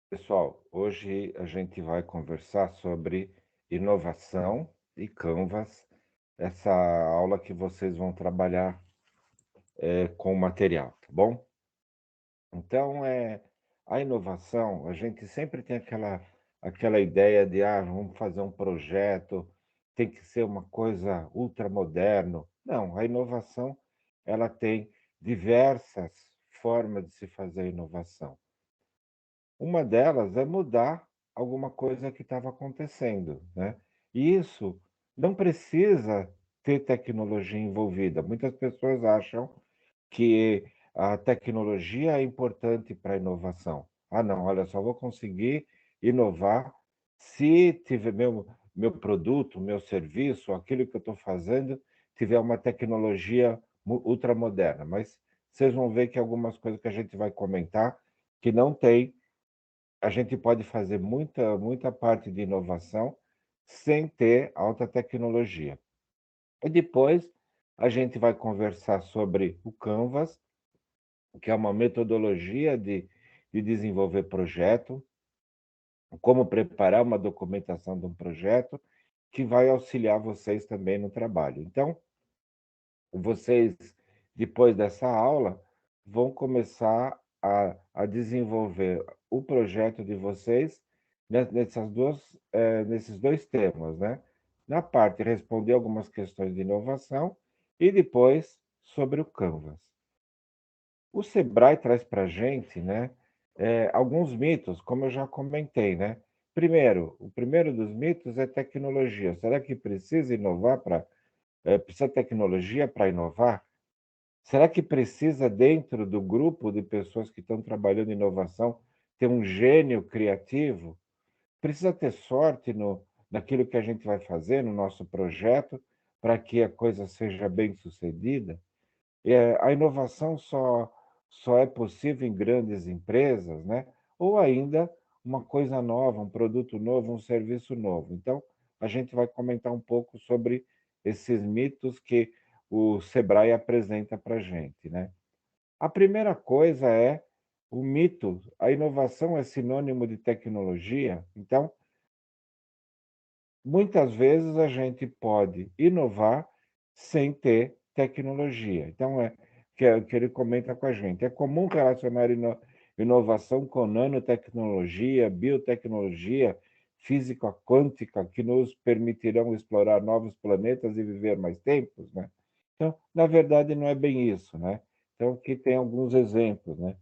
Pessoal, hoje a gente vai conversar sobre inovação e Canvas, essa aula que vocês vão trabalhar com o material, tá bom? Então, a inovação, a gente sempre tem aquela ideia de, vamos fazer um projeto, tem que ser uma coisa ultramoderno. Não, a inovação, ela tem diversas formas de se fazer inovação. Uma delas é mudar alguma coisa que estava acontecendo, né. E isso não precisa ter tecnologia envolvida. Muitas pessoas acham que a tecnologia é importante para a inovação. "Ah, não, olha, só vou conseguir inovar se tiver meu produto, meu serviço, aquilo que eu estou fazendo, tiver uma tecnologia ultramoderna". Mas vocês vão ver que algumas coisas que a gente vai comentar, que não tem, a gente pode fazer muita parte de inovação sem ter alta tecnologia. E depois a gente vai conversar sobre o Canvas, que é uma metodologia de desenvolver projeto, como preparar uma documentação de um projeto, que vai auxiliar vocês também no trabalho. Então, vocês, depois dessa aula, vão começar a desenvolver o projeto de vocês nesses 2 temas, né. Na parte responder algumas questões de inovação e depois sobre o Canvas. O Sebrae traz para a gente, né, alguns mitos, como eu já comentei, né. Primeiro, o primeiro dos mitos é tecnologia. Será que precisa inovar precisa tecnologia para inovar? Será que precisa, dentro do grupo de pessoas que estão trabalhando em inovação, ter um gênio criativo? Precisa ter sorte naquilo que a gente vai fazer, no nosso projeto, para que a coisa seja bem-sucedida? A inovação só é possível em grandes empresas, né? Ou ainda uma coisa nova, um produto novo, um serviço novo. Então, a gente vai comentar um pouco sobre esses mitos que o Sebrae apresenta para a gente, né? A primeira coisa é o mito: a inovação é sinônimo de tecnologia. Então, muitas vezes a gente pode inovar sem ter tecnologia. Então, que ele comenta com a gente. É comum relacionar inovação com nanotecnologia, biotecnologia, física quântica, que nos permitirão explorar novos planetas e viver mais tempos, né? Então, na verdade, não é bem isso, né? Então, aqui tem alguns exemplos, né?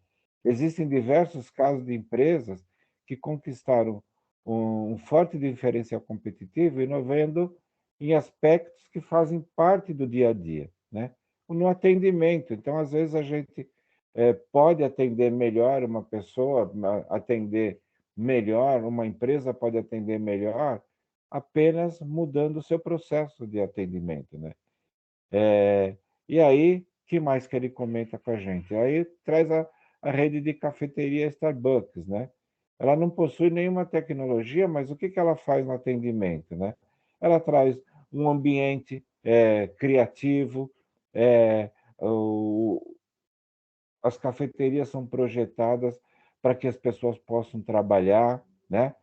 Existem diversos casos de empresas que conquistaram um forte diferencial competitivo, inovando em aspectos que fazem parte do dia a dia, né? No atendimento, então, às vezes, a gente pode atender melhor uma pessoa, atender melhor, uma empresa pode atender melhor, apenas mudando o seu processo de atendimento, né? E aí, que mais que ele comenta com a gente? Aí traz a rede de cafeteria Starbucks, né? Ela não possui nenhuma tecnologia, mas o que que ela faz no atendimento, né? Ela traz um ambiente criativo, eh, o as cafeterias são projetadas para que as pessoas possam trabalhar, né?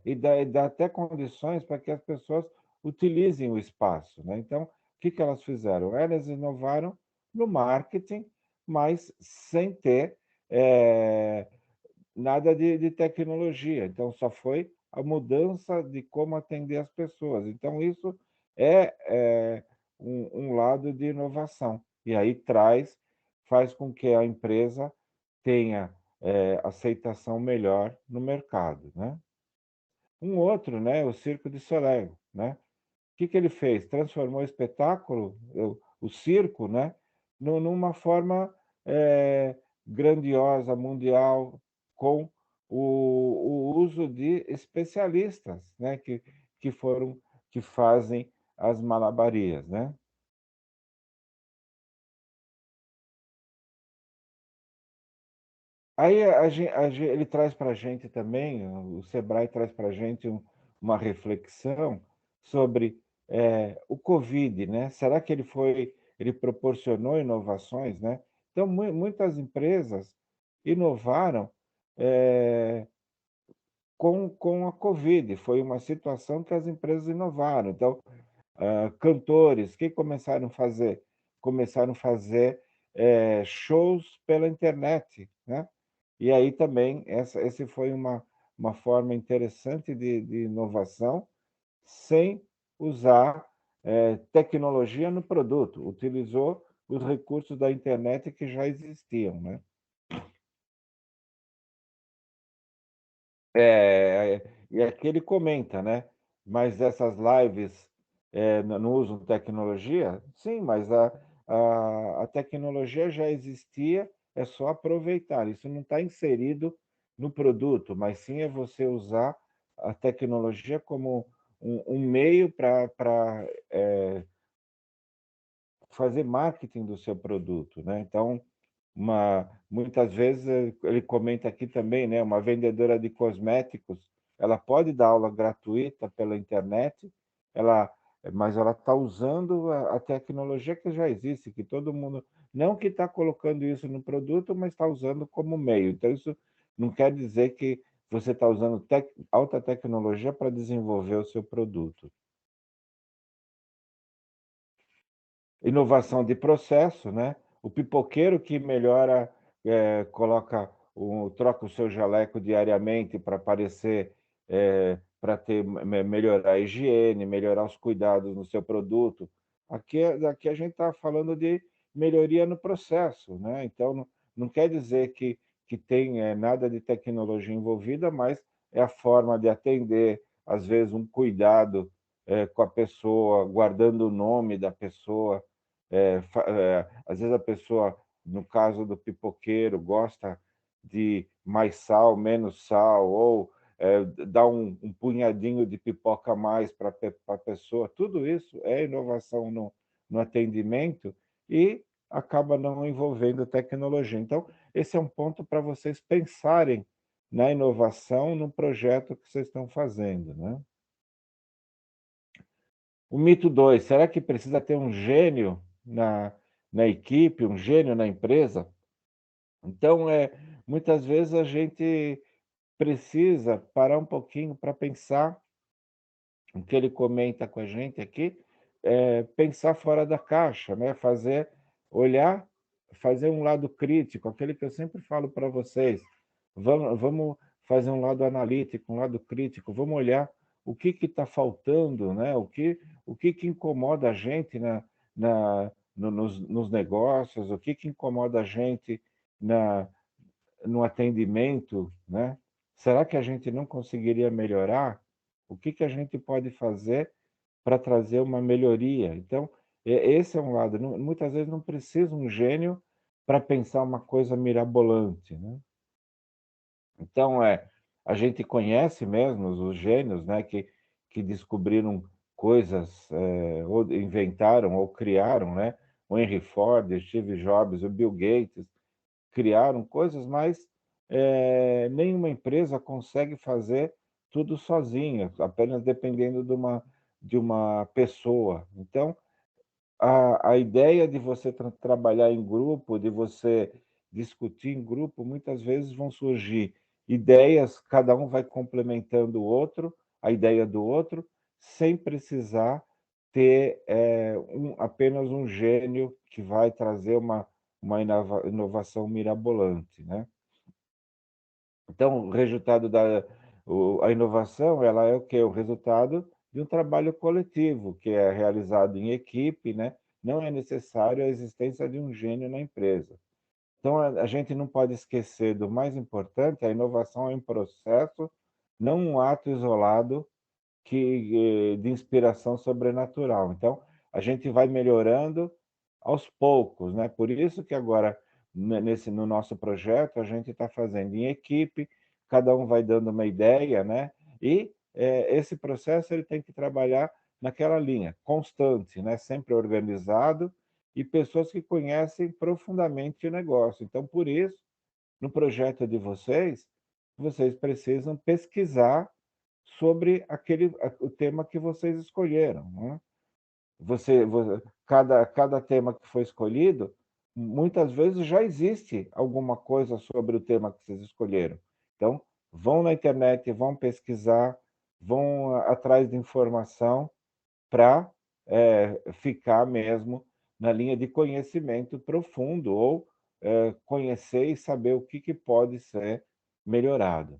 E dá até condições para que as pessoas utilizem o espaço, né. Então, o que que elas fizeram? Elas inovaram no marketing, mas sem ter, eh, nada de tecnologia, então só foi a mudança de como atender as pessoas. Então isso é um lado de inovação, e aí faz com que a empresa tenha, aceitação melhor no mercado, né. Um outro, né, o Circo de Soleil, né. O que que ele fez? Transformou o espetáculo, o circo, né, numa forma, grandiosa, mundial, com o uso de especialistas, né, que foram que fazem as malabarias, né. Aí ele traz para a gente também, o Sebrae traz para a gente uma reflexão sobre, o Covid, né. Será que ele proporcionou inovações, né. Então muitas empresas inovaram, com a Covid. Foi uma situação que as empresas inovaram. Então, cantores, que começaram a fazer? Começaram a fazer shows pela internet, né? E aí também, esse foi uma forma interessante de inovação, sem usar tecnologia no produto, utilizou os recursos da internet que já existiam, né? E aqui ele comenta, né? Mas essas lives não usam tecnologia? Sim, mas a tecnologia já existia, é só aproveitar. Isso não está inserido no produto, mas sim é você usar a tecnologia como um meio para fazer marketing do seu produto, né? Então, muitas vezes ele comenta aqui também, né? Uma vendedora de cosméticos, ela pode dar aula gratuita pela internet, ela, mas ela está usando a tecnologia que já existe, que todo mundo, não que está colocando isso no produto, mas está usando como meio. Então, isso não quer dizer que você está usando alta tecnologia para desenvolver o seu produto. Inovação de processo, né? O pipoqueiro que melhora, troca o seu jaleco diariamente para parecer, para ter melhorar a higiene, melhorar os cuidados no seu produto. Aqui a gente está falando de melhoria no processo, né? Então não quer dizer que tem nada de tecnologia envolvida, mas é a forma de atender, às vezes um cuidado com a pessoa, guardando o nome da pessoa, às vezes a pessoa, no caso do pipoqueiro, gosta de mais sal, menos sal, ou dá um punhadinho de pipoca a mais para a pessoa. Tudo isso é inovação no atendimento e acaba não envolvendo tecnologia. Então, esse é um ponto para vocês pensarem na inovação no projeto que vocês estão fazendo, né? O mito 2: será que precisa ter um gênio na equipe, um gênio na empresa? Então, muitas vezes a gente precisa parar um pouquinho para pensar o que ele comenta com a gente aqui, pensar fora da caixa, né? Olhar, fazer um lado crítico, aquele que eu sempre falo para vocês. Vamos fazer um lado analítico, um lado crítico, vamos olhar o que está faltando, né? O que incomoda a gente nos negócios, o que incomoda a gente na, no atendimento, né? Será que a gente não conseguiria melhorar? O que a gente pode fazer para trazer uma melhoria? Então, esse é um lado. Muitas vezes não precisa um gênio para pensar uma coisa mirabolante, né? Então, a gente conhece mesmo os gênios, né, que descobriram coisas, ou inventaram ou criaram, né? O Henry Ford, o Steve Jobs, o Bill Gates, criaram coisas, mas nenhuma empresa consegue fazer tudo sozinha, apenas dependendo de uma pessoa. Então, a ideia de você trabalhar em grupo, de você discutir em grupo, muitas vezes vão surgir ideias, cada um vai complementando o outro, a ideia do outro, sem precisar ter apenas um gênio que vai trazer uma inovação mirabolante, né? Então, o resultado a inovação, ela é o quê? O resultado de um trabalho coletivo, que é realizado em equipe, né? Não é necessário a existência de um gênio na empresa. Então, a gente não pode esquecer do mais importante: a inovação é um processo, não um ato isolado de inspiração sobrenatural. Então, a gente vai melhorando aos poucos, né? Por isso que agora, no nosso projeto, a gente está fazendo em equipe, cada um vai dando uma ideia, né? E esse processo ele tem que trabalhar naquela linha, constante, né? Sempre organizado, e pessoas que conhecem profundamente o negócio. Então, por isso, no projeto de vocês precisam pesquisar sobre o tema que vocês escolheram, né? Cada tema que foi escolhido, muitas vezes já existe alguma coisa sobre o tema que vocês escolheram. Então, vão na internet, vão pesquisar, vão atrás de informação para ficar mesmo na linha de conhecimento profundo ou conhecer e saber o que pode ser melhorado.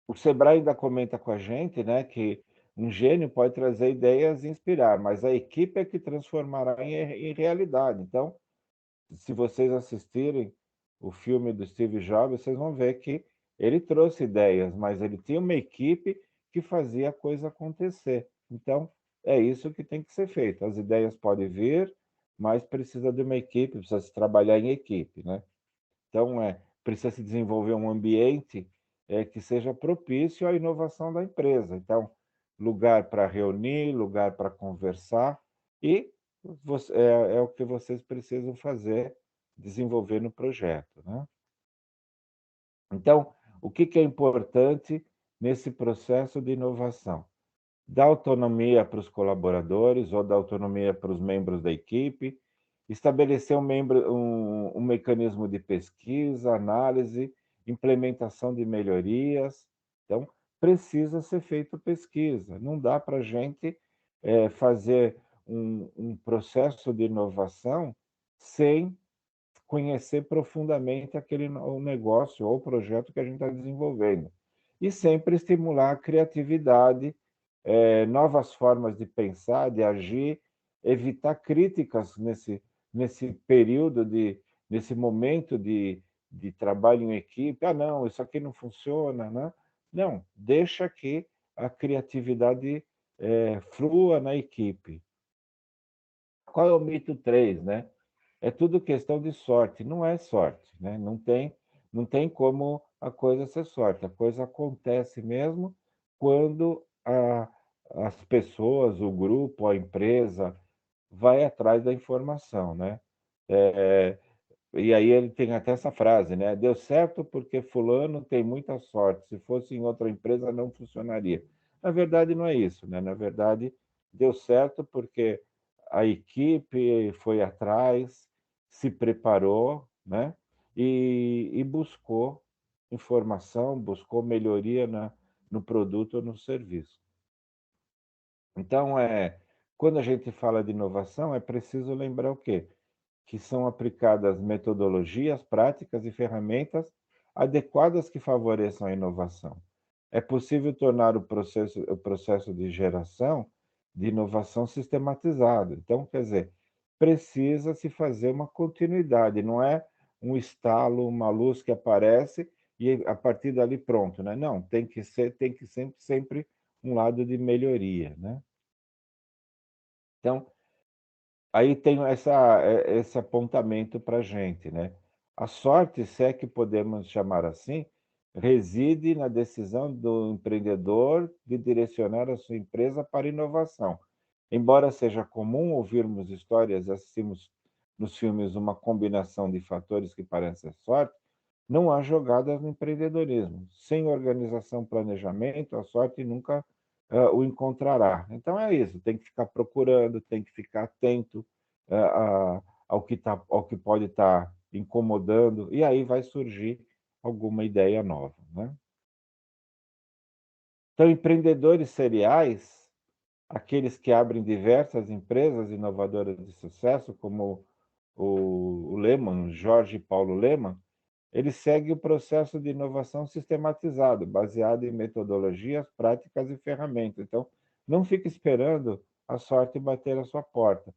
O Sebrae ainda comenta com a gente, né, que um gênio pode trazer ideias e inspirar, mas a equipe é que transformará em realidade. Então, se vocês assistirem o filme do Steve Jobs, vocês vão ver que ele trouxe ideias, mas ele tinha uma equipe que fazia a coisa acontecer. Então, é isso que tem que ser feito. As ideias podem vir, mas precisa de uma equipe, precisa se trabalhar em equipe, né? Então, precisa se desenvolver um ambiente que seja propício à inovação da empresa. Então, lugar para reunir, lugar para conversar, e é o que vocês precisam fazer, desenvolver no projeto, né? Então, o que é importante nesse processo de inovação? Dar autonomia para os colaboradores ou dar autonomia para os membros da equipe, estabelecer um mecanismo de pesquisa, análise, implementação de melhorias. Então, precisa ser feita pesquisa. Não dá para a gente fazer um processo de inovação sem conhecer profundamente o negócio ou o projeto que a gente está desenvolvendo. E sempre estimular a criatividade, novas formas de pensar, de agir, evitar críticas nesse período, nesse momento de trabalho em equipe. Ah, não, isso aqui não funciona, né? Não, deixa que a criatividade flua na equipe. Qual é o mito 3, né? É tudo questão de sorte. Não é sorte, né? Não tem como a coisa ser sorte. A coisa acontece mesmo quando as pessoas, o grupo, a empresa vai atrás da informação, né? É, e aí ele tem até essa frase, né? Deu certo porque fulano tem muita sorte. Se fosse em outra empresa, não funcionaria. Na verdade, não é isso, né? Na verdade, deu certo porque a equipe foi atrás, se preparou, né? E buscou informação, buscou melhoria no produto ou no serviço. Então, quando a gente fala de inovação, é preciso lembrar o quê? Que são aplicadas metodologias, práticas e ferramentas adequadas que favoreçam a inovação. É possível tornar o processo de geração de inovação sistematizado. Então, quer dizer, precisa se fazer uma continuidade, não é um estalo, uma luz que aparece e a partir dali pronto, né? Não, tem que sempre um lado de melhoria, né? Então, aí tem esse apontamento para a gente, né? A sorte, se é que podemos chamar assim, reside na decisão do empreendedor de direcionar a sua empresa para a inovação. Embora seja comum ouvirmos histórias e assistimos nos filmes uma combinação de fatores que parecem sorte, não há jogadas no empreendedorismo. Sem organização, planejamento, a sorte nunca o encontrará. Então é isso, tem que ficar procurando, tem que ficar atento ao que pode estar incomodando, e aí vai surgir alguma ideia nova, né? Então, empreendedores seriais, aqueles que abrem diversas empresas inovadoras de sucesso, como o Lehman, Jorge Paulo Lehmann, ele segue o processo de inovação sistematizado, baseado em metodologias, práticas e ferramentas. Então, não fique esperando a sorte bater a sua porta.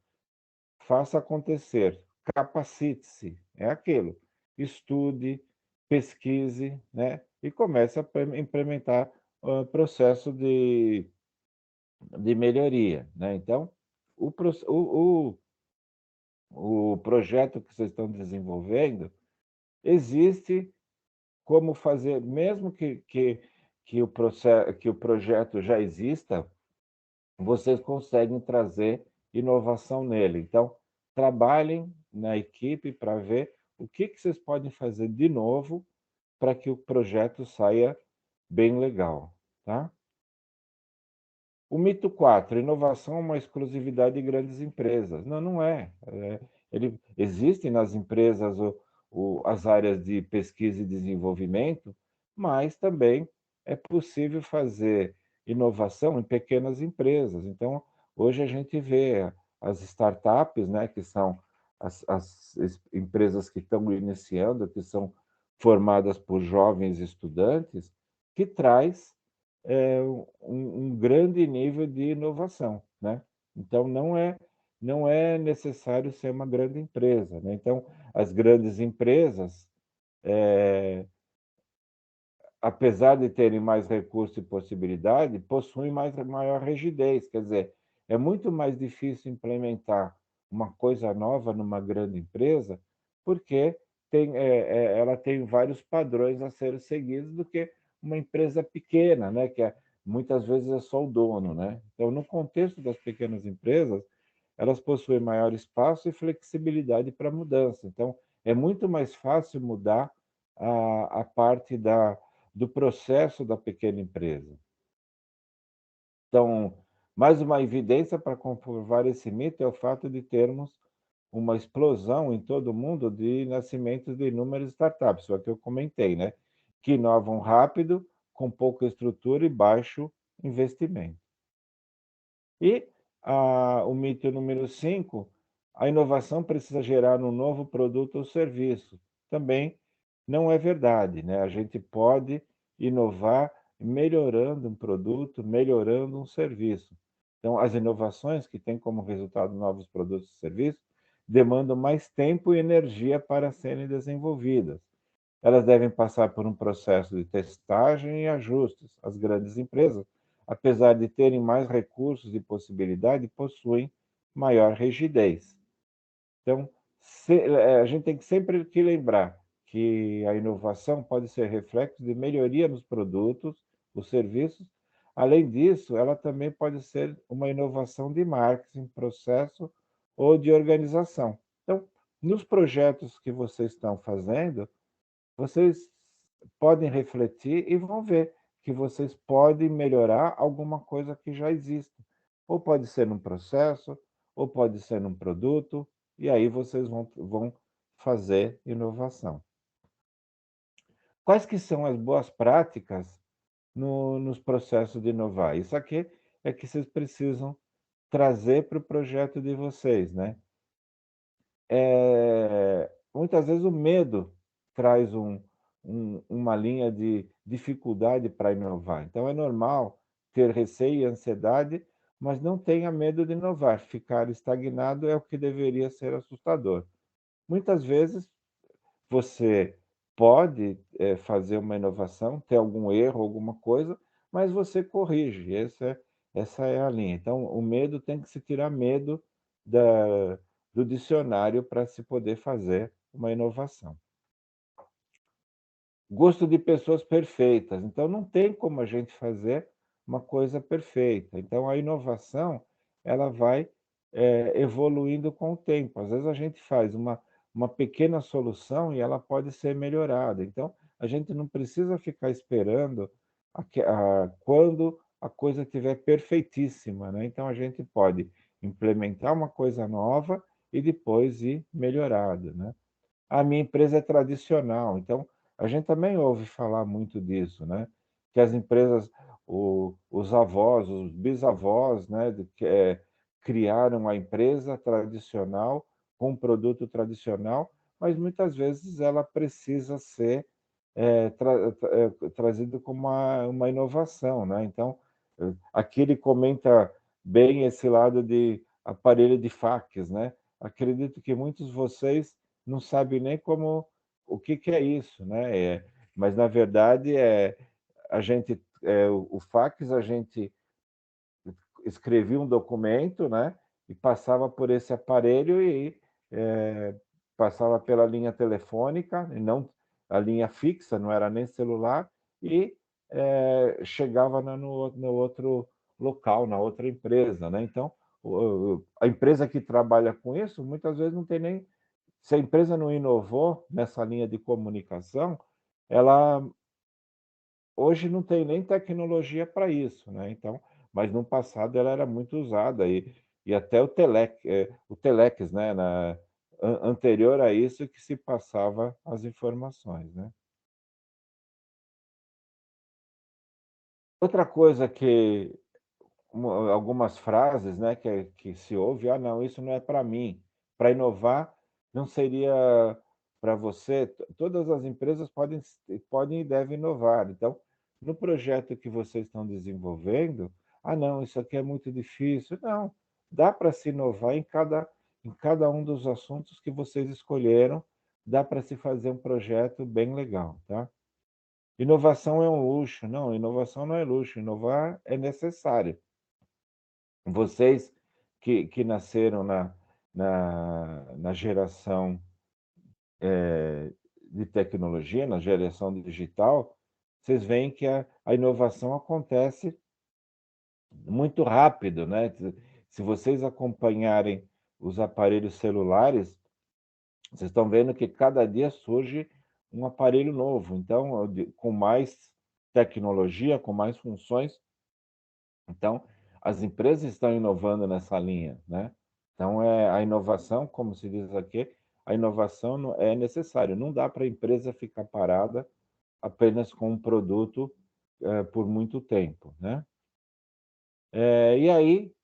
Faça acontecer, capacite-se, é aquilo. Estude, pesquise, né? E comece a implementar o processo de melhoria, né? Então, o projeto que vocês estão desenvolvendo existe como fazer, mesmo que o projeto já exista, vocês conseguem trazer inovação nele. Então, trabalhem na equipe para ver o que vocês podem fazer de novo para que o projeto saia bem legal, tá? O mito 4, inovação é uma exclusividade de grandes empresas. Não, não é. Existem nas empresas as áreas de pesquisa e desenvolvimento, mas também é possível fazer inovação em pequenas empresas. Então, hoje a gente vê as startups, né, que são as empresas que estão iniciando, que são formadas por jovens estudantes, que traz um grande nível de inovação, né? Então, não é necessário ser uma grande empresa, né? Então, as grandes empresas, apesar de terem mais recursos e possibilidade, possuem maior rigidez. Quer dizer, é muito mais difícil implementar uma coisa nova numa grande empresa, porque ela tem vários padrões a serem seguidos do que uma empresa pequena, né? Que muitas vezes é só o dono, né? Então, no contexto das pequenas empresas, elas possuem maior espaço e flexibilidade para mudança. Então, é muito mais fácil mudar a parte do processo da pequena empresa. Então, mais uma evidência para comprovar esse mito é o fato de termos uma explosão em todo o mundo de nascimentos de inúmeras startups, só que eu comentei, né? Que inovam rápido, com pouca estrutura e baixo investimento. E o mito número 5, a inovação precisa gerar um novo produto ou serviço. Também não é verdade, né? A gente pode inovar melhorando um produto, melhorando um serviço. Então, as inovações que têm como resultado novos produtos e serviços demandam mais tempo e energia para serem desenvolvidas. Elas devem passar por um processo de testagem e ajustes. As grandes empresas, apesar de terem mais recursos e possibilidade, possuem maior rigidez. Então, a gente tem que sempre que lembrar que a inovação pode ser reflexo de melhoria nos produtos, os serviços. Além disso, ela também pode ser uma inovação de marketing, processo ou de organização. Então, nos projetos que vocês estão fazendo, vocês podem refletir e vão ver que vocês podem melhorar alguma coisa que já existe. Ou pode ser num processo, ou pode ser num produto, e aí vocês vão fazer inovação. Quais que são as boas práticas nos processos de inovar? Isso aqui é que vocês precisam trazer para o projeto de vocês, né? Muitas vezes o medo traz uma linha de dificuldade para inovar. Então, é normal ter receio e ansiedade, mas não tenha medo de inovar. Ficar estagnado é o que deveria ser assustador. Muitas vezes você pode fazer uma inovação, ter algum erro, alguma coisa, mas você corrige. Essa é a linha. Então, o medo tem que se tirar medo da, do dicionário para se poder fazer uma inovação. Gosto de pessoas perfeitas. Então, não tem como a gente fazer uma coisa perfeita. Então, a inovação ela vai evoluindo com o tempo. Às vezes, a gente faz uma pequena solução e ela pode ser melhorada. Então, a gente não precisa ficar esperando quando a coisa estiver perfeitíssima, né? Então, a gente pode implementar uma coisa nova e depois ir melhorada, né? A minha empresa é tradicional, então a gente também ouve falar muito disso, né? Que as empresas, os avós, os bisavós, né, criaram a empresa tradicional com um produto tradicional, mas muitas vezes ela precisa ser trazido como uma inovação, né? Então, aqui ele comenta bem esse lado de aparelho de fax, né? Acredito que muitos de vocês não sabem nem o que que é isso, né? Mas na verdade o fax a gente escrevia um documento, né? E passava por esse aparelho e passava pela linha telefônica, e não a linha fixa, não era nem celular, e chegava no outro local, na outra empresa, né? Então, a empresa que trabalha com isso, muitas vezes não tem nem. Se a empresa não inovou nessa linha de comunicação, ela hoje não tem nem tecnologia para isso, né? Então, mas no passado ela era muito usada e até o telex, né? anterior a isso que se passava as informações, né. Outra coisa que algumas frases, né, que se ouve: "Ah, não, isso não é para mim. Para inovar não seria para você". Todas as empresas podem e devem inovar. Então, no projeto que vocês estão desenvolvendo: "Ah, não, isso aqui é muito difícil". Não, dá para se inovar em cada um dos assuntos que vocês escolheram, dá para se fazer um projeto bem legal, tá. Inovação é um luxo. Não, inovação não é luxo, inovar é necessário. Vocês que nasceram na geração, de tecnologia, na geração digital, vocês veem que a inovação acontece muito rápido, né. Se vocês acompanharem os aparelhos celulares, vocês estão vendo que cada dia surge um aparelho novo, então, com mais tecnologia, com mais funções. Então, as empresas estão inovando nessa linha, né. Então, a inovação, como se diz aqui, a inovação é necessário, não dá para a empresa ficar parada apenas com um produto, por muito tempo, né. E aí,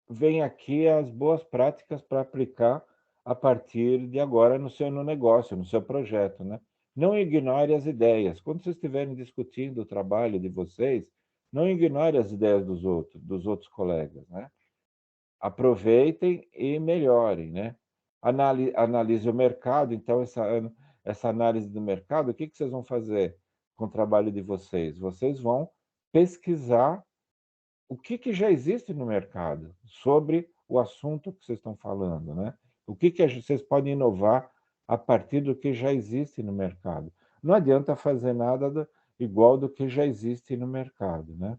vem aqui as boas práticas para aplicar a partir de agora no negócio, no seu projeto, né. Não ignore as ideias. Quando vocês estiverem discutindo o trabalho de vocês, não ignore as ideias dos outros colegas, né. Aproveitem e melhorem, né. Analise o mercado, então essa análise do mercado, o que que vocês vão fazer com o trabalho de vocês? Vocês vão pesquisar o que que já existe no mercado sobre o assunto que vocês estão falando, né. O que que vocês podem inovar a partir do que já existe no mercado. Não adianta fazer nada igual do que já existe no mercado, né.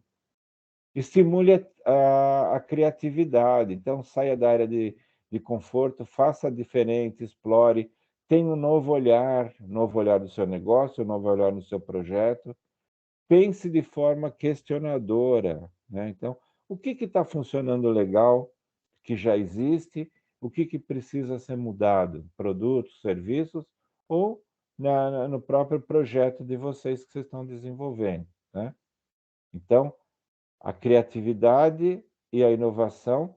Estimule a criatividade, então saia da área de conforto, faça diferente, explore, tenha um novo olhar do seu negócio, um novo olhar no seu projeto. Pense de forma questionadora, né. Então, o que está funcionando legal, que já existe, o que que precisa ser mudado? Produtos, serviços ou no próprio projeto de vocês que vocês estão desenvolvendo, né. Então, a criatividade e a inovação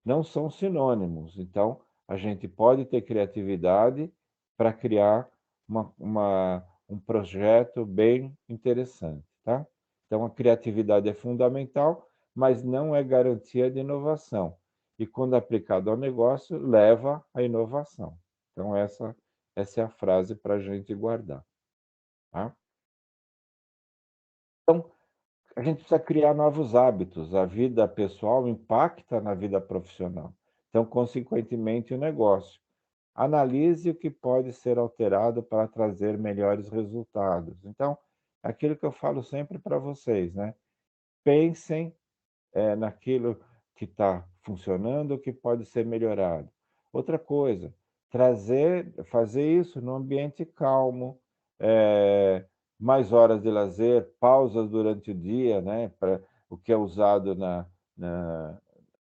não são sinônimos, então a gente pode ter criatividade para criar um projeto bem interessante, tá. Então a criatividade é fundamental, mas não é garantia de inovação. E quando aplicado ao negócio, leva à inovação. Então essa é a frase para a gente guardar, tá. Então a gente precisa criar novos hábitos, a vida pessoal impacta na vida profissional, então, consequentemente, o negócio. Analise o que pode ser alterado para trazer melhores resultados. Então, aquilo que eu falo sempre para vocês, né, pensem, naquilo que está funcionando, o que pode ser melhorado. Outra coisa, fazer isso num ambiente calmo, mais horas de lazer, pausas durante o dia, né, pra o que é usado na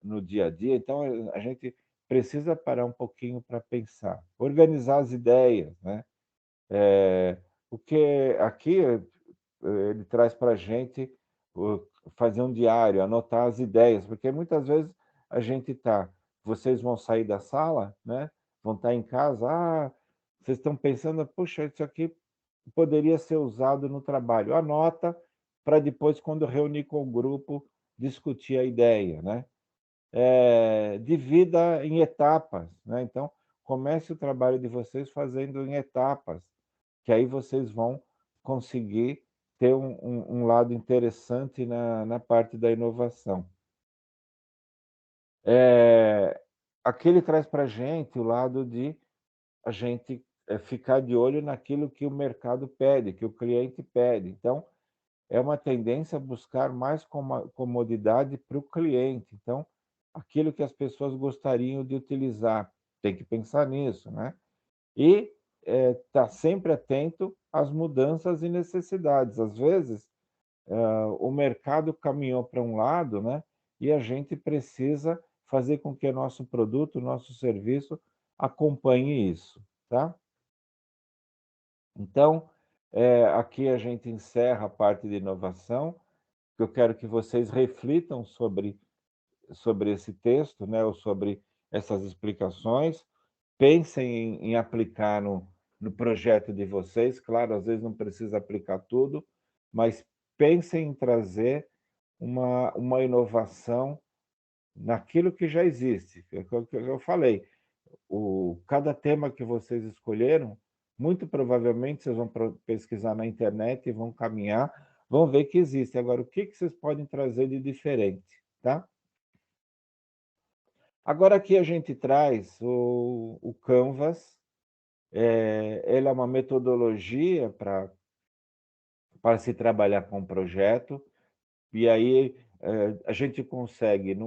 no dia a dia. Então, a gente precisa parar um pouquinho para pensar, organizar as ideias, né. O que aqui, ele traz para a gente o fazer um diário, anotar as ideias, porque muitas vezes a gente vocês vão sair da sala, né, vão estar em casa: "Ah, vocês estão pensando: 'Puxa, isso aqui poderia ser usado no trabalho'". Anota para depois, quando reunir com o grupo, discutir a ideia, né. Divida em etapas, né, então comece o trabalho de vocês fazendo em etapas, que aí vocês vão conseguir ter um lado interessante na parte da inovação. Eh, Aqui ele traz para a gente o lado de a gente, ficar de olho naquilo que o mercado pede, que o cliente pede. Então, é uma tendência a buscar mais comodidade para o cliente. Então, aquilo que as pessoas gostariam de utilizar, tem que pensar nisso, né. E, estar sempre atento às mudanças e necessidades. Às vezes, o mercado caminhou para um lado, né, e a gente precisa fazer com que o nosso produto, o nosso serviço acompanhe isso, tá? Então, aqui a gente encerra a parte de inovação, que eu quero que vocês reflitam sobre esse texto, né, ou sobre essas explicações, pensem em aplicar no projeto de vocês. Claro, às vezes não precisa aplicar tudo, mas pensem em trazer uma inovação naquilo que já existe. É o que eu falei, cada tema que vocês escolheram, muito provavelmente vocês vão pesquisar na internet e vão caminhar, vão ver que existe. Agora, o que vocês podem trazer de diferente, tá? Agora aqui a gente traz o Canvas. Ele é uma metodologia para se trabalhar com o projeto, e aí a gente consegue,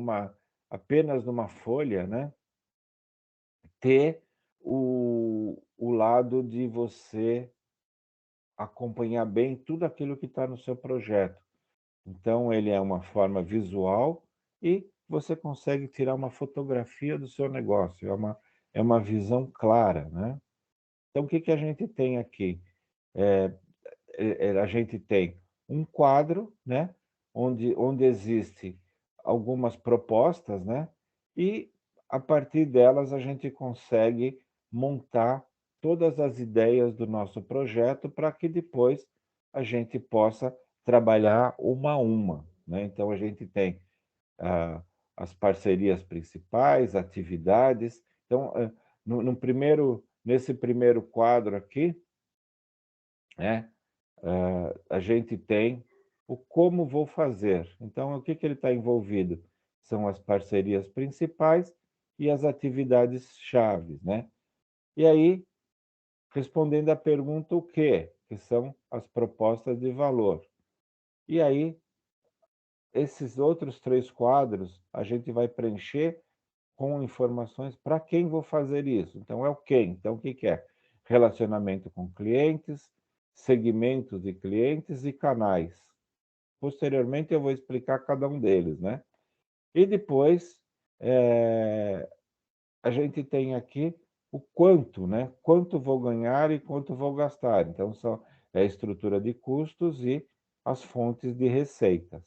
apenas numa folha, né, ter o lado de você acompanhar bem tudo aquilo que está no seu projeto. Então, ele é uma forma visual e você consegue tirar uma fotografia do seu negócio, é uma visão clara, né? Então, o que que a gente tem aqui? A gente tem um quadro, né, onde existe algumas propostas, né, e a partir delas a gente consegue montar todas as ideias do nosso projeto para que depois a gente possa trabalhar uma a uma, né. Então a gente tem ah, as parcerias principais, atividades. Então, nesse primeiro quadro aqui, né, a gente tem o como vou fazer. Então, o que que ele está envolvido? São as parcerias principais e as atividades chaves, né? E aí, respondendo à pergunta o quê? Que são as propostas de valor. E aí, esses outros 3 quadros, a gente vai preencher com informações para quem vou fazer isso. Então, é o quem. Então, o que que é? Relacionamento com clientes, segmentos de clientes e canais. Posteriormente, eu vou explicar cada um deles, né? E depois, a gente tem aqui o quanto, né? Quanto vou ganhar e quanto vou gastar. Então, é a estrutura de custos e as fontes de receitas.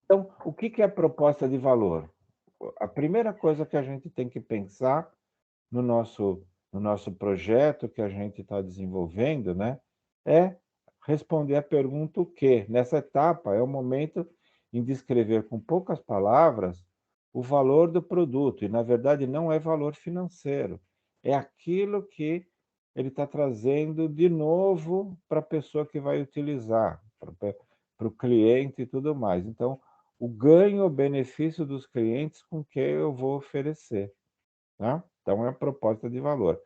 Então, o que que é proposta de valor? A primeira coisa que a gente tem que pensar no nosso projeto que a gente está desenvolvendo, né, é responder a pergunta o quê. Nessa etapa, é o momento em descrever com poucas palavras o valor do produto, e na verdade não é valor financeiro, é aquilo que ele está trazendo de novo para a pessoa que vai utilizar, para o cliente e tudo mais. Então, o ganho, o benefício dos clientes com que eu vou oferecer, tá? Então, é a proposta de valor.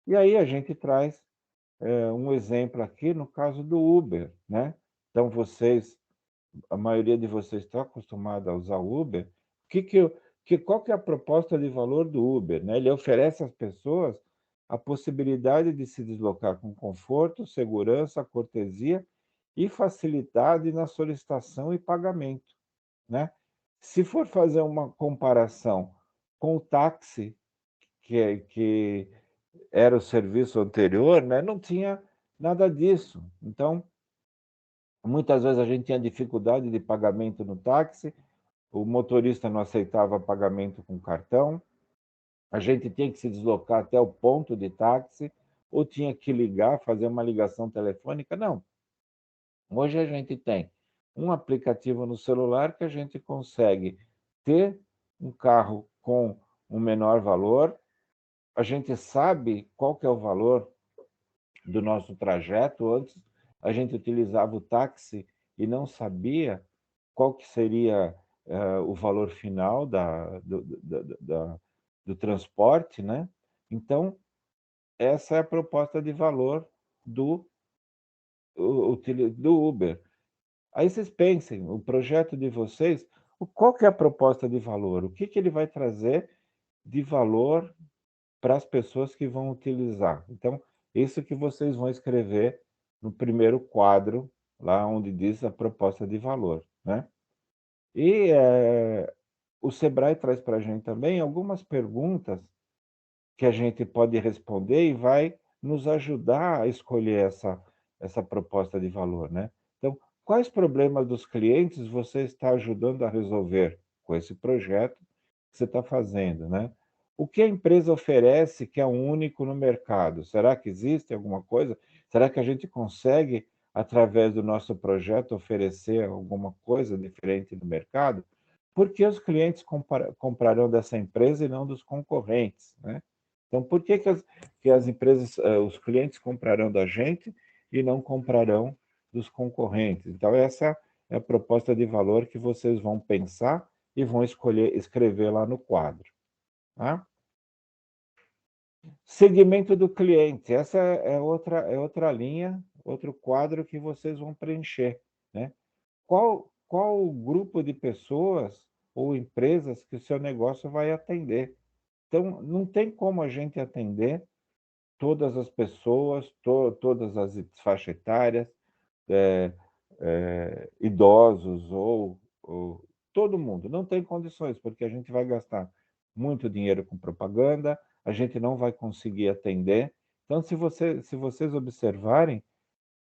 E aí a gente traz um exemplo aqui no caso do Uber, né? Então, a maioria de vocês está acostumada a usar o Uber. Qual que é a proposta de valor do Uber, né? Ele oferece às pessoas a possibilidade de se deslocar com conforto, segurança, cortesia e facilidade na solicitação e pagamento, né? Se for fazer uma comparação com o táxi, que era o serviço anterior, né, não tinha nada disso. Então, muitas vezes a gente tinha dificuldade de pagamento no táxi, o motorista não aceitava pagamento com cartão, a gente tinha que se deslocar até o ponto de táxi, ou tinha que ligar, fazer uma ligação telefônica. Não. Hoje a gente tem um aplicativo no celular que a gente consegue ter um carro com um menor valor, a gente sabe qual que é o valor do nosso trajeto. Antes a gente utilizava o táxi e não sabia qual que seria o valor final do transporte, né? Então, essa é a proposta de valor do Uber. Aí vocês pensem, o projeto de vocês, qual que é a proposta de valor? O que que ele vai trazer de valor para as pessoas que vão utilizar? Então, isso que vocês vão escrever no primeiro quadro, lá onde diz a proposta de valor, né? E o Sebrae traz para a gente também algumas perguntas que a gente pode responder e vai nos ajudar a escolher essa proposta de valor, né. Então, quais problemas dos clientes você está ajudando a resolver com esse projeto que você está fazendo, né? O que a empresa oferece que é único no mercado? Será que existe alguma coisa? Será que a gente consegue, através do nosso projeto, oferecer alguma coisa diferente no mercado? Por que os clientes comprarão dessa empresa e não dos concorrentes, né? Então, por que que as empresas, os clientes comprarão da gente e não comprarão dos concorrentes? Então, essa é a proposta de valor que vocês vão pensar e vão escrever lá no quadro, tá? Segmento do cliente, essa é outra linha, outro quadro que vocês vão preencher, né? Qual o grupo de pessoas ou empresas que o seu negócio vai atender? Então, não tem como a gente atender todas as pessoas, todas as faixa etárias, eh idosos ou todo mundo. Não tem condições, porque a gente vai gastar muito dinheiro com propaganda, a gente não vai conseguir atender. Então, se vocês observarem,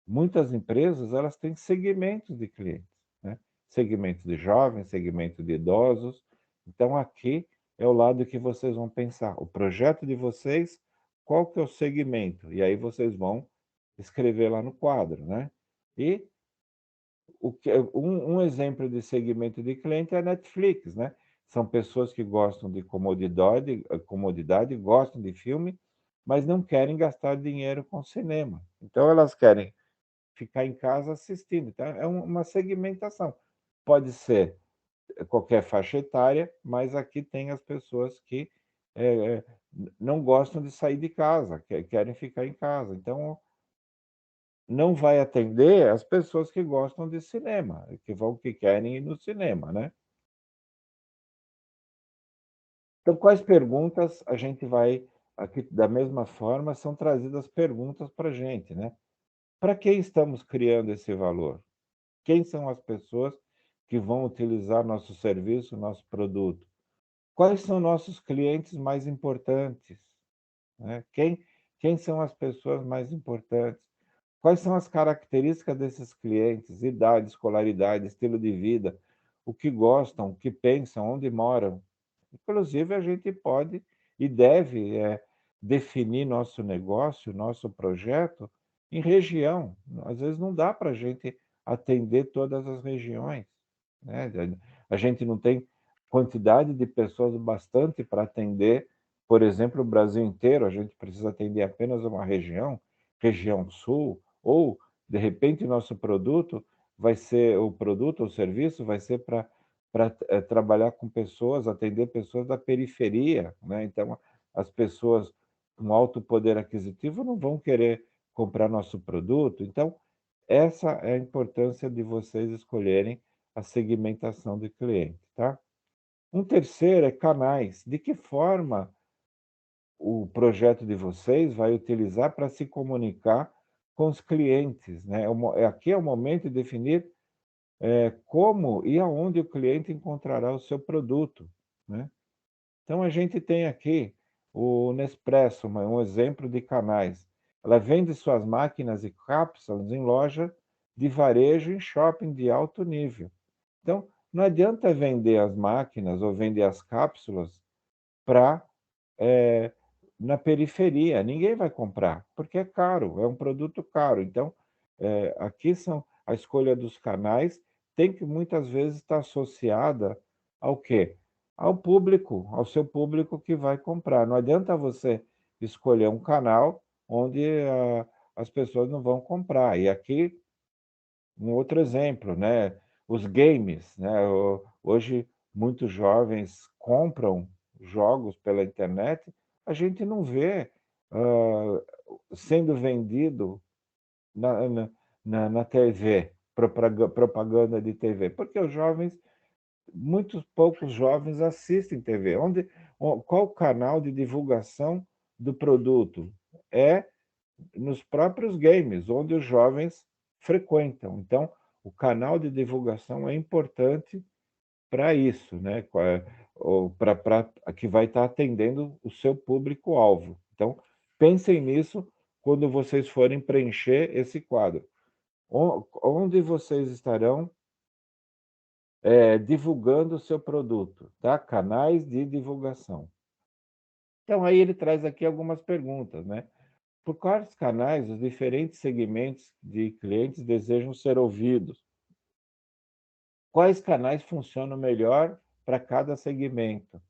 muitas empresas, elas têm segmentos de clientes, né. Segmento de jovens, segmento de idosos. Então aqui é o lado que vocês vão pensar, o projeto de vocês, qual que é o segmento? E aí vocês vão escrever lá no quadro, né. E um exemplo de segmento de cliente é a Netflix, né. São pessoas que gostam de comodidade, gostam de filme, mas não querem gastar dinheiro com cinema. Então elas querem ficar em casa assistindo. Então, é uma segmentação. Pode ser qualquer faixa etária, mas aqui tem as pessoas que não gostam de sair de casa, querem ficar em casa. Então, não vai atender as pessoas que gostam de cinema, que querem ir no cinema, né? Então, quais perguntas a gente vai aqui, da mesma forma, são trazidas perguntas para a gente, né? Para quem estamos criando esse valor? Quem são as pessoas que vão utilizar nosso serviço, nosso produto? Quais são nossos clientes mais importantes, né? Quem são as pessoas mais importantes? Quais são as características desses clientes? Idade, escolaridade, estilo de vida, o que gostam, o que pensam, onde moram. Inclusive, a gente pode e deve, definir nosso negócio, nosso projeto em região. Às vezes não dá para a gente atender todas as regiões, né. A gente não tem quantidade de pessoas bastante para atender, por exemplo, o Brasil inteiro, a gente precisa atender apenas uma região, região sul, ou, de repente, o produto ou serviço vai ser para trabalhar com pessoas, atender pessoas da periferia, né. Então, as pessoas com alto poder aquisitivo não vão querer comprar nosso produto. Então, essa é a importância de vocês escolherem a segmentação de cliente, tá? Um terceiro é canais. De que forma o projeto de vocês vai utilizar para se comunicar com os clientes, né? Aqui é o momento de definir como e aonde o cliente encontrará o seu produto, né. Então a gente tem aqui o Nespresso, um exemplo de canais. Ela vende suas máquinas e cápsulas em loja de varejo em shopping de alto nível. Então, não adianta vender as máquinas ou vender as cápsulas para eh, na periferia, ninguém vai comprar, porque é caro, é um produto caro. Então, aqui são a escolha dos canais tem que muitas vezes estar associada ao quê? Ao público, ao seu público que vai comprar. Não adianta você escolher um canal onde as pessoas não vão comprar. E aqui um outro exemplo, né, os games, né, hoje muitos jovens compram jogos pela internet, a gente não vê, sendo vendido na TV, propaganda de TV, porque os jovens muitos poucos jovens assistem TV. Qual o canal de divulgação do produto? É nos próprios games, onde os jovens frequentam. Então, o canal de divulgação é importante para isso, né? que vai estar atendendo o seu público-alvo. Então, pensem nisso quando vocês forem preencher esse quadro. Onde vocês estarão divulgando o seu produto, tá? Canais de divulgação. Então, aí ele traz aqui algumas perguntas, né? Por quais canais os diferentes segmentos de clientes desejam ser ouvidos? Quais canais funcionam melhor para cada segmento?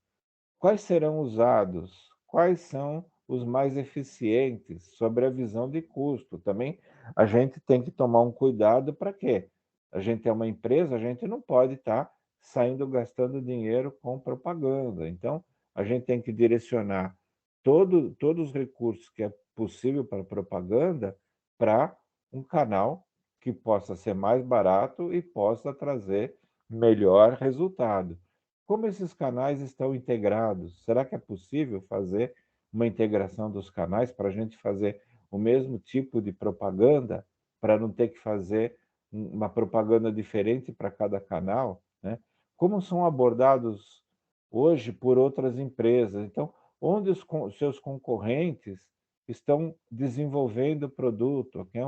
Quais serão usados? Quais são os mais eficientes sobre a visão de custo? Também a gente tem que tomar um cuidado para quê? A gente é uma empresa, a gente não pode estar saindo gastando dinheiro com propaganda. Então, a gente tem que direcionar todos os recursos que é possível para propaganda para um canal que possa ser mais barato e possa trazer melhor resultado. Como esses canais estão integrados? Será que é possível fazer uma integração dos canais para a gente fazer o mesmo tipo de propaganda, para não ter que fazer uma propaganda diferente para cada canal, né? Como são abordados hoje por outras empresas? Então, onde os seus concorrentes estão desenvolvendo o produto? Ok?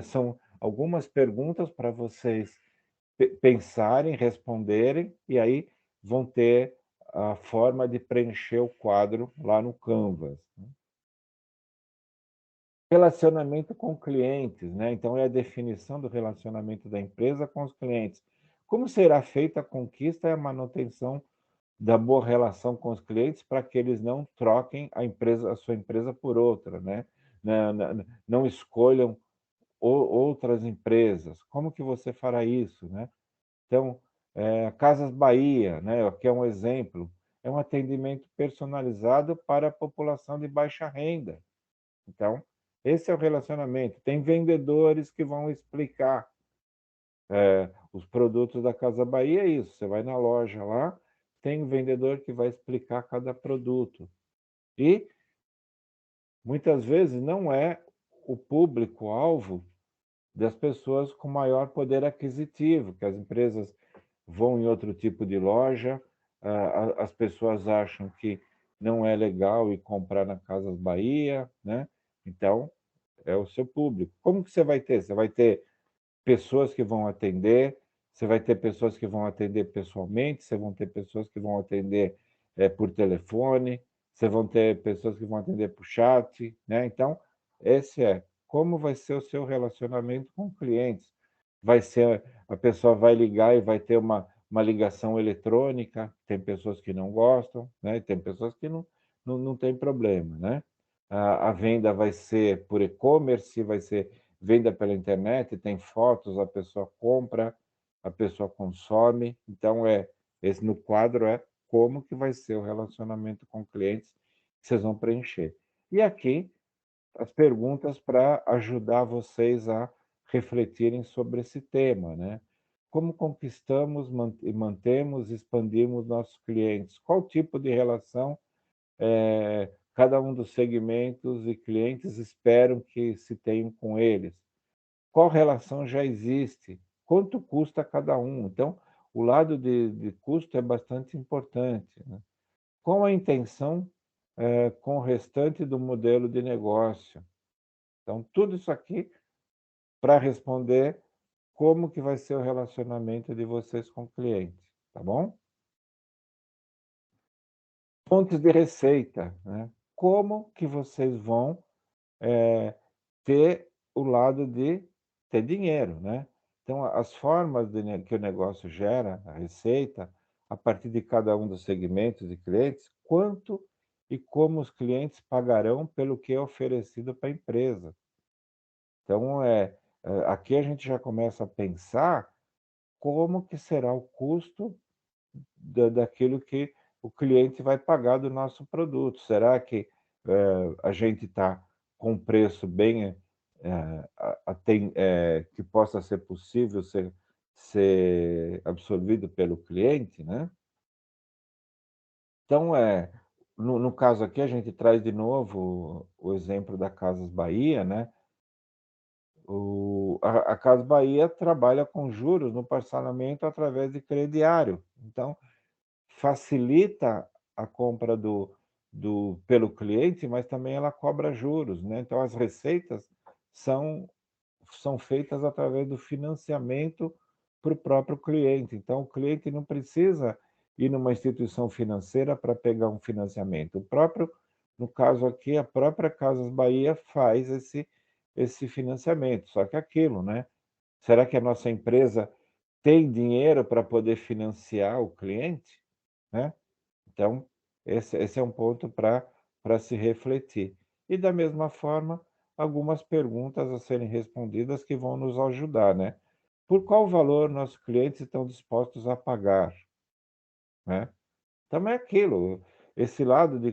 São algumas perguntas para vocês pensarem, responderem, e aí vão ter a forma de preencher o quadro lá no Canvas. Relacionamento com clientes, né? Então, é a definição do relacionamento da empresa com os clientes. Como será feita a conquista e a manutenção da boa relação com os clientes para que eles não troquem a sua empresa por outra, né? Não escolham outras empresas. Como que você fará isso, né? Então, Casas Bahia, né, que é um exemplo, é um atendimento personalizado para a população de baixa renda. Então, esse é o relacionamento. Tem vendedores que vão explicar os produtos da Casa Bahia, é isso. Você vai na loja lá, tem um vendedor que vai explicar cada produto. E, muitas vezes, não é o público-alvo das pessoas com maior poder aquisitivo, que as empresas vão em outro tipo de loja, as pessoas acham que não é legal ir comprar na Casas Bahia, né? Então, é o seu público. Como que você vai ter? Você vai ter pessoas que vão atender, você vai ter pessoas que vão atender pessoalmente, você vão ter pessoas que vão atender por telefone, você vão ter pessoas que vão atender por chat, né? Então, esse é como vai ser o seu relacionamento com clientes. Vai ser a pessoa vai ligar e vai ter uma ligação eletrônica, tem pessoas que não gostam, né? Tem pessoas que não tem problema, né? A venda vai ser por e-commerce, vai ser venda pela internet, tem fotos, a pessoa compra, a pessoa consome. Então, esse no quadro é como que vai ser o relacionamento com clientes que vocês vão preencher. E aqui, as perguntas para ajudar vocês a refletirem sobre esse tema, né? Como conquistamos, mantemos, expandimos nossos clientes? Qual tipo de relação cada um dos segmentos e clientes esperam que se tenham com eles? Qual relação já existe? Quanto custa cada um? Então, o lado de custo é bastante importante, né? Qual a intenção com o restante do modelo de negócio? Então, tudo isso aqui para responder como que vai ser o relacionamento de vocês com o cliente, tá bom? Fontes de receita, né? Como que vocês vão ter o lado de ter dinheiro, né? Então, as formas que o negócio gera, a receita, a partir de cada um dos segmentos de clientes, quanto e como os clientes pagarão pelo que é oferecido para a empresa. Então, aqui a gente já começa a pensar como que será o custo daquilo que o cliente vai pagar do nosso produto. Será que a gente está com um preço bem que possa ser possível ser absorvido pelo cliente, né? Então, no caso aqui, a gente traz de novo o exemplo da Casas Bahia, né? A Casas Bahia trabalha com juros no parcelamento através de crediário. Então, facilita a compra pelo cliente, mas também ela cobra juros, né. Então as receitas são são feitas através do financiamento para o próprio cliente. Então o cliente não precisa ir numa instituição financeira para pegar um financiamento. O próprio no caso aqui, a própria Casas Bahia faz esse financiamento, só que é aquilo, né, será que a nossa empresa tem dinheiro para poder financiar o cliente, né? Então, esse é um ponto para se refletir. E da mesma forma, algumas perguntas a serem respondidas que vão nos ajudar, né. Por qual valor nossos clientes estão dispostos a pagar, né? Também é aquilo, esse lado de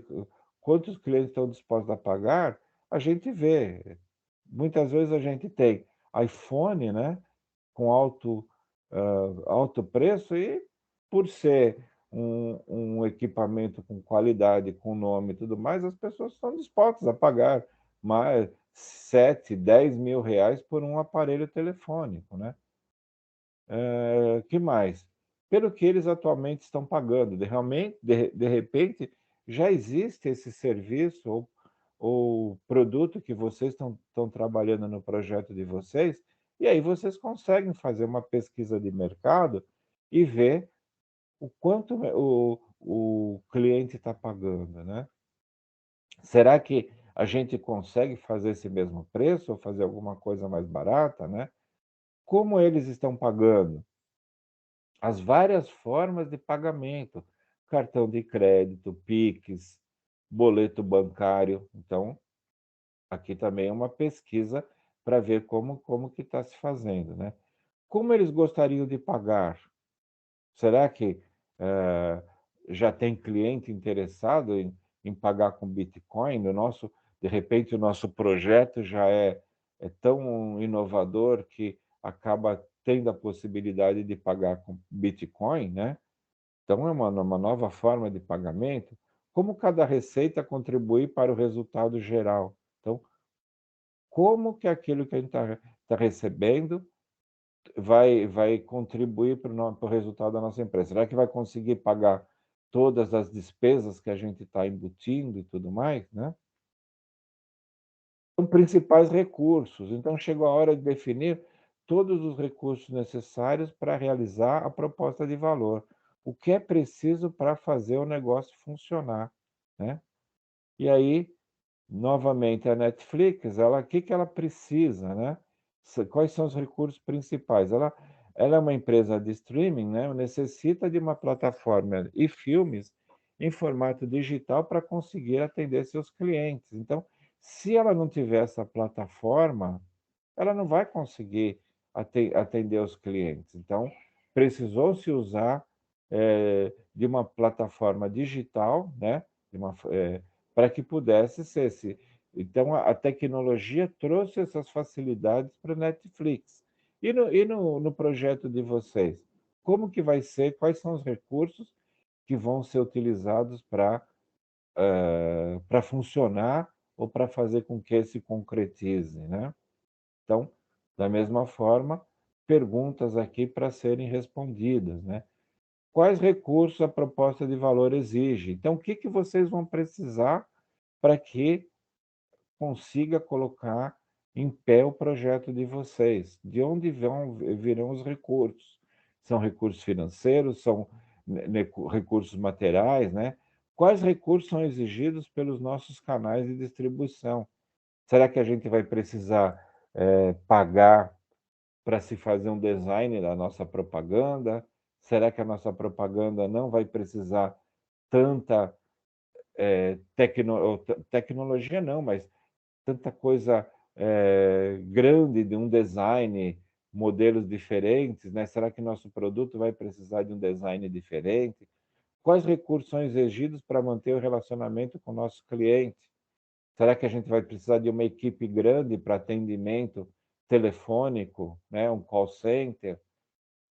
quantos clientes estão dispostos a pagar, a gente vê. Muitas vezes a gente tem iPhone, né, com alto preço e por ser um equipamento com qualidade, com nome e tudo mais, as pessoas estão dispostas a pagar mais 7, 10 mil reais por um aparelho telefônico, né. Que mais? Pelo que eles atualmente estão pagando, de repente, já existe esse serviço ou produto que vocês estão trabalhando no projeto de vocês, e aí vocês conseguem fazer uma pesquisa de mercado e ver o quanto o cliente está pagando, né. Será que a gente consegue fazer esse mesmo preço ou fazer alguma coisa mais barata, né? Como eles estão pagando? As várias formas de pagamento, cartão de crédito, Pix, boleto bancário. Então, aqui também é uma pesquisa para ver como que está se fazendo, né. Como eles gostariam de pagar? Será que, eh, já tem cliente interessado em pagar com Bitcoin? De repente, o nosso projeto já é tão inovador que acaba tendo a possibilidade de pagar com Bitcoin, né. Então é uma nova forma de pagamento. Como cada receita contribui para o resultado geral? Então, como que aquilo que a gente está recebendo vai contribuir para o resultado da nossa empresa? Será que vai conseguir pagar todas as despesas que a gente está embutindo e tudo mais, né? São principais recursos, então chegou a hora de definir todos os recursos necessários para realizar a proposta de valor. O que é preciso para fazer o negócio funcionar, né? E aí, novamente, a Netflix, o que que ela precisa, né? Quais são os recursos principais? Ela é uma empresa de streaming, né? Necessita de uma plataforma e filmes em formato digital para conseguir atender seus clientes. Então, se ela não tiver essa plataforma, ela não vai conseguir atender os clientes. Então, precisou se usar, de uma plataforma digital, né, para que pudesse ser esse então a tecnologia trouxe essas facilidades para o Netflix. E no projeto de vocês, como que vai ser? Quais são os recursos que vão ser utilizados para funcionar ou para fazer com que se concretize, né? Então, da mesma forma, perguntas aqui para serem respondidas, né. Quais recursos a proposta de valor exige? Então, o que que vocês vão precisar para que consiga colocar em pé o projeto de vocês? De onde virão os recursos? São recursos financeiros? São recursos materiais, né? Quais recursos são exigidos pelos nossos canais de distribuição? Será que a gente vai precisar, pagar para se fazer um design da nossa propaganda? Será que a nossa propaganda não vai precisar tanta, tecnologia não, mas tanta coisa, grande de um design, modelos diferentes, né? Será que nosso produto vai precisar de um design diferente? Quais recursos são exigidos para manter o relacionamento com o nosso cliente? Será que a gente vai precisar de uma equipe grande para atendimento telefônico, né, um call center?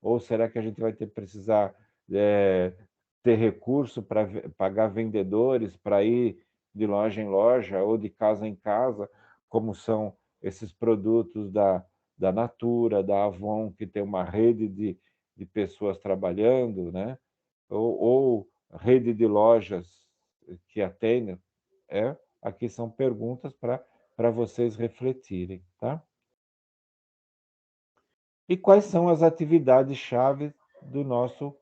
Ou será que a gente vai precisar, eh, ter recurso para pagar vendedores para ir de loja em loja ou de casa em casa, como são esses produtos da Natura, da Avon, que tem uma rede de pessoas trabalhando, né? Ou rede de lojas que atendem. Aqui são perguntas para vocês refletirem, tá? E quais são as atividades-chave do nosso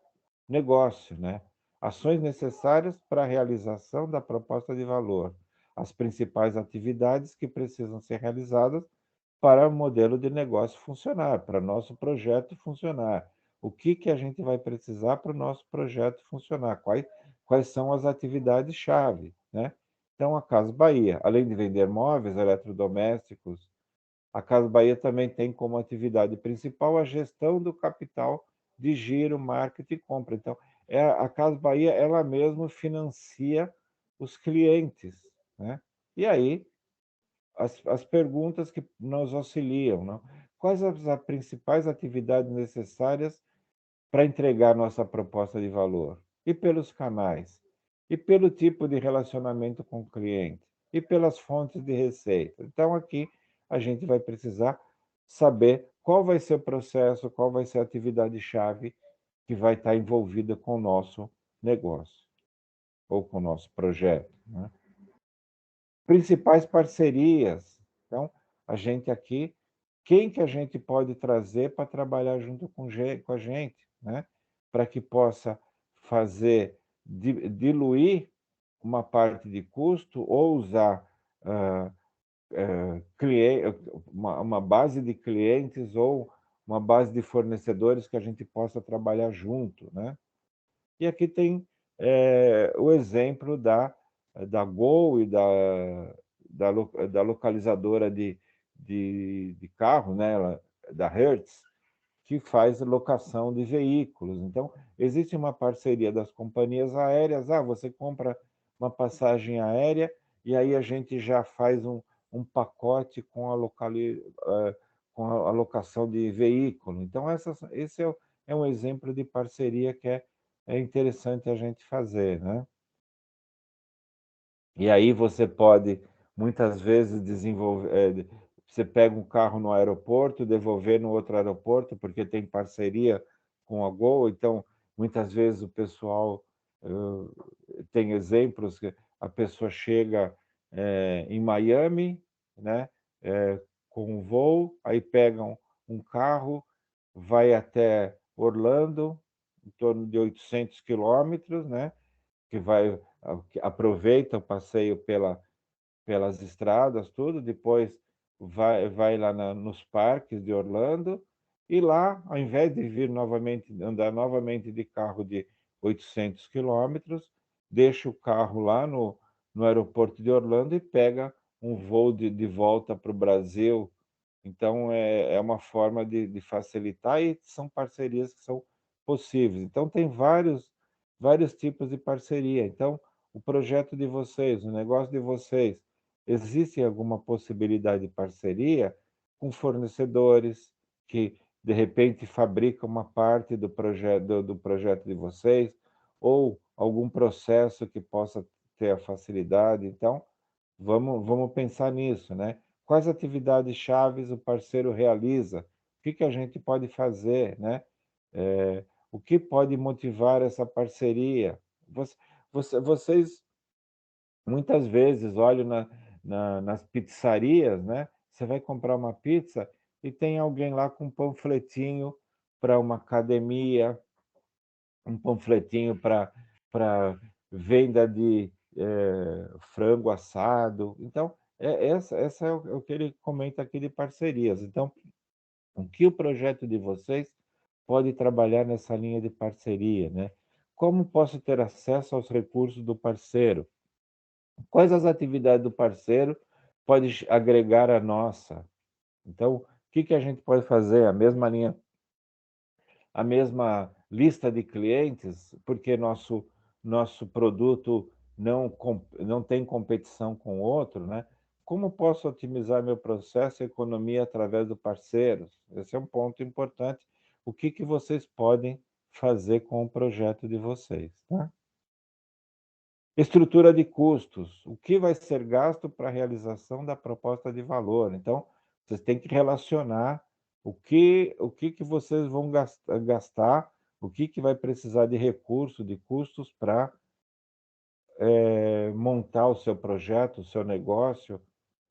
negócio, né? Ações necessárias para a realização da proposta de valor. As principais atividades que precisam ser realizadas para o modelo de negócio funcionar, para nosso projeto funcionar. O que a gente vai precisar para o nosso projeto funcionar? Quais são as atividades-chave, né? Então, a Casa Bahia, além de vender móveis, eletrodomésticos, a Casa Bahia também tem como atividade principal a gestão do capital de giro, marketing e compra. Então, a Casa Bahia, ela mesma financia os clientes, né? E aí, as perguntas que nos auxiliam, não? Quais as principais atividades necessárias para entregar nossa proposta de valor? E pelos canais? E pelo tipo de relacionamento com o cliente? E pelas fontes de receita? Então, aqui a gente vai precisar saber qual vai ser o processo, qual vai ser a atividade-chave que vai estar envolvida com o nosso negócio ou com o nosso projeto, né? Principais parcerias. Então, a gente aqui, quem que a gente pode trazer para trabalhar junto com a gente, né? Para que possa fazer, diluir uma parte de custo ou usar ah, uma base de clientes ou uma base de fornecedores que a gente possa trabalhar junto, né? E aqui tem o exemplo da Gol e da localizadora de carro, né, da Hertz, que faz locação de veículos. Então, existe uma parceria das companhias aéreas. Você compra uma passagem aérea e aí a gente já faz um pacote com a locação de veículo. Então, esse é um exemplo de parceria que é interessante a gente fazer, né? E aí você pode, muitas vezes, desenvolver. Você pega um carro no aeroporto, devolver no outro aeroporto, porque tem parceria com a Gol. Então, muitas vezes o pessoal tem exemplos que a pessoa chega em Miami, né, com um voo, aí pegam um carro, vai até Orlando, em torno de 800 quilômetros, né? Que aproveita o passeio pelas estradas, tudo, depois vai lá nos parques de Orlando, e lá, ao invés de vir novamente, andar novamente de carro de 800 quilômetros, deixa o carro lá no aeroporto de Orlando e pega um voo de volta para o Brasil. Então, é uma forma de facilitar, e são parcerias que são possíveis. Então, tem vários tipos de parceria. Então, o projeto de vocês, o negócio de vocês, existe alguma possibilidade de parceria com fornecedores que, de repente, fabricam uma parte do projeto de vocês, ou algum processo que possa ter a facilidade. Então, vamos pensar nisso, né? Quais atividades chaves o parceiro realiza? O que a gente pode fazer, né? O que pode motivar essa parceria? Vocês muitas vezes olham nas pizzarias, né? Você vai comprar uma pizza e tem alguém lá com um panfletinho para uma academia, um panfletinho para venda de frango assado. Então, essa é o que ele comenta aqui de parcerias. Então, o que o projeto de vocês pode trabalhar nessa linha de parceria, né? Como posso ter acesso aos recursos do parceiro? Quais as atividades do parceiro pode agregar a nossa? Então, o que a gente pode fazer? A mesma lista de clientes, porque nosso produto não tem competição com outro, né? Como posso otimizar meu processo e economia através do parceiros? Esse é um ponto importante. O que vocês podem fazer com o projeto de vocês, tá? Estrutura de custos. O que vai ser gasto para a realização da proposta de valor? Então, vocês têm que relacionar o que vocês vão gastar O que que vai precisar de recurso, de custos para montar o seu projeto, o seu negócio,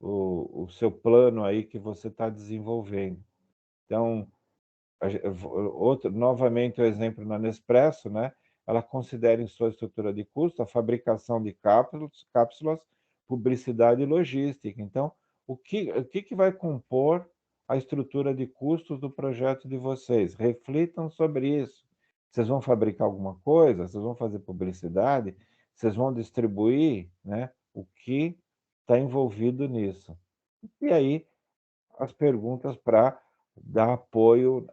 o seu plano aí que você está desenvolvendo. Então, a gen vo outro novamente o exemplo na Nespresso, né, ela considera em sua estrutura de custo a fabricação de cápsulas, publicidade e logística. Então, o que vai compor a estrutura de custos do projeto de vocês? Reflitam sobre isso. Vocês vão fabricar alguma coisa? Vocês vão fazer publicidade? Vocês vão distribuir, né, o que está envolvido nisso. E aí as perguntas para dar apoio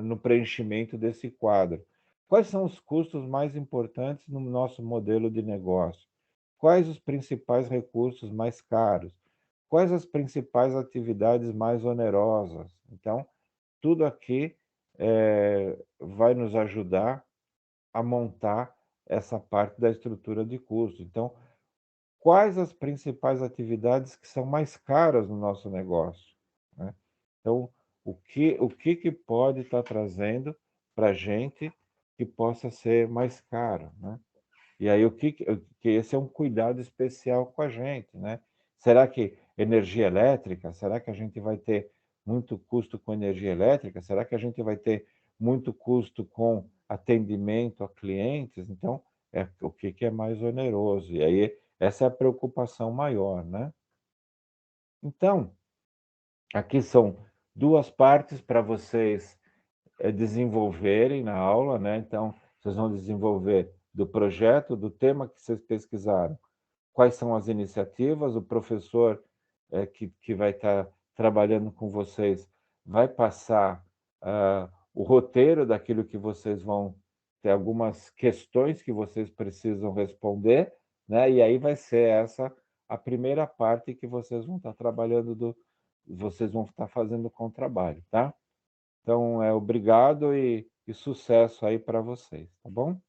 no preenchimento desse quadro. Quais são os custos mais importantes no nosso modelo de negócio? Quais os principais recursos mais caros? Quais as principais atividades mais onerosas? Então, tudo aqui vai nos ajudar a montar essa parte da estrutura de custo. Então, quais as principais atividades que são mais caras no nosso negócio, né? Então, o que pode estar trazendo para a gente que possa ser mais caro, né? E aí que esse é um cuidado especial com a gente, né? Será que energia elétrica? Será que a gente vai ter muito custo com energia elétrica? Será que a gente vai ter muito custo com atendimento a clientes? Então, o que que é mais oneroso? E aí essa é a preocupação maior, né? Então, aqui são 2 partes para vocês desenvolverem na aula, né? Então, vocês vão desenvolver do projeto, do tema que vocês pesquisaram, quais são as iniciativas, o professor que vai estar trabalhando com vocês vai passar o roteiro daquilo que vocês vão ter algumas questões que vocês precisam responder, né? E aí vai ser essa a primeira parte que vocês vão estar trabalhando vocês vão estar fazendo com o trabalho, tá? Então, obrigado e sucesso aí para vocês, tá bom?